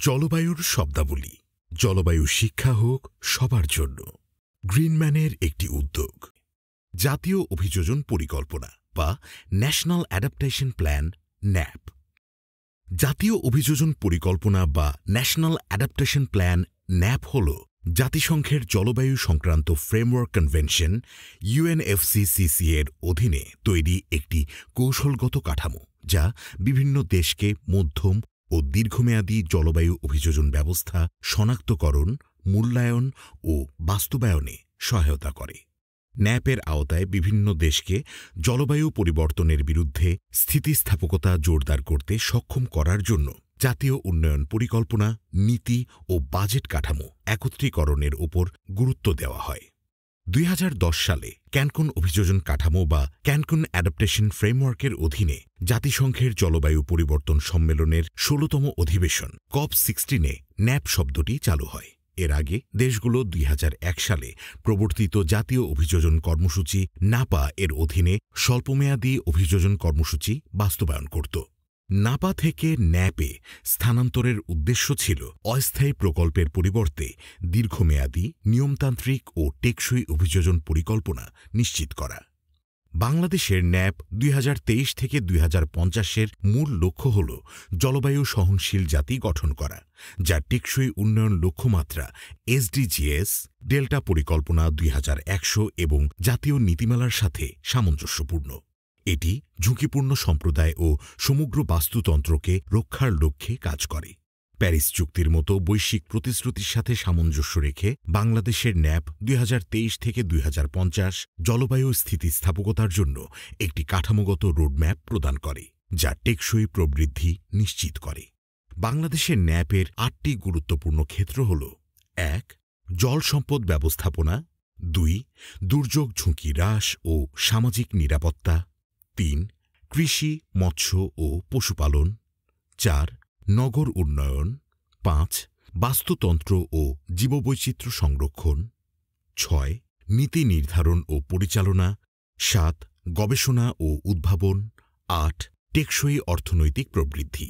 জলবায়ুর শব্দাবলী। জলবায়ু শিক্ষা হোক সবার জন্য। গ্রিনম্যানের একটি উদ্যোগ। জাতীয় অভিযোজন পরিকল্পনা বা ন্যাশনাল অ্যাডাপ্টেশন প্ল্যান ন্যাপ। জাতীয় অভিযোজন পরিকল্পনা বা ন্যাশনাল অ্যাডাপ্টেশন প্ল্যান ন্যাপ হল জাতিসংঘের জলবায়ু সংক্রান্ত ফ্রেমওয়ার্ক কনভেনশন UNFCCC এর অধীনে তৈরি একটি কৌশলগত কাঠামো, যা বিভিন্ন দেশকে মধ্যম ও দীর্ঘমেয়াদী জলবায়ু অভিযোজন ব্যবস্থা শনাক্তকরণ, মূল্যায়ন ও বাস্তবায়নে সহায়তা করে। ন্যাপের আওতায় বিভিন্ন দেশকে জলবায়ু পরিবর্তনের বিরুদ্ধে স্থিতিস্থাপকতা জোরদার করতে সক্ষম করার জন্য জাতীয় উন্নয়ন পরিকল্পনা, নীতি ও বাজেট কাঠামো একত্রীকরণের ওপর গুরুত্ব দেওয়া হয়। 2010 সালে ক্যানকুন অভিযোজন কাঠামো বা ক্যানকুন অ্যাডাপ্টেশন ফ্রেমওয়ার্কের অধীনে জাতিসংঘের জলবায়ু পরিবর্তন সম্মেলনের 16তম অধিবেশন COP16-এ ন্যাপ শব্দটি চালু হয়। এর আগে দেশগুলো 2001 সালে প্রবর্তিত জাতীয় অভিযোজন কর্মসূচি নাপা এর অধীনে স্বল্পমেয়াদী অভিযোজন কর্মসূচি বাস্তবায়ন করত। নাপা থেকে ন্যাপে স্থানান্তরের উদ্দেশ্য ছিল অস্থায়ী প্রকল্পের পরিবর্তে দীর্ঘমেয়াদী, নিয়মতান্ত্রিক ও টেকসই অভিযোজন পরিকল্পনা নিশ্চিত করা। বাংলাদেশের ন্যাপ 2023 থেকে 2050-এর মূল লক্ষ্য হল জলবায়ু সহনশীল জাতি গঠন করা, যা টেকসই উন্নয়ন লক্ষ্যমাত্রা SDGs, ডেল্টা পরিকল্পনা 2100 এবং জাতীয় নীতিমালার সাথে সামঞ্জস্যপূর্ণ। এটি ঝুঁকিপূর্ণ সম্প্রদায় ও সমগ্র বাস্তুতন্ত্রকে রক্ষার লক্ষ্যে কাজ করে। প্যারিস চুক্তির মতো বৈশ্বিক প্রতিশ্রুতির সাথে সামঞ্জস্য রেখে বাংলাদেশের ন্যাপ 2023 থেকে 2050 জলবায়ু স্থিতিস্থাপকতার জন্য একটি কাঠামোগত রোডম্যাপ প্রদান করে, যা টেকসই প্রবৃদ্ধি নিশ্চিত করে। বাংলাদেশের ন্যাপের 8টি গুরুত্বপূর্ণ ক্ষেত্র হল: 1. জল সম্পদ ব্যবস্থাপনা, 2. দুর্যোগ ঝুঁকি হ্রাস ও সামাজিক নিরাপত্তা, 3. কৃষি, মৎস্য ও পশুপালন, 4. নগর উন্নয়ন, 5. বাস্তুতন্ত্র ও জীববৈচিত্র্য সংরক্ষণ, 6. নীতি নির্ধারণ ও পরিচালনা, 7. গবেষণা ও উদ্ভাবন, 8. টেকসই অর্থনৈতিক প্রবৃদ্ধি।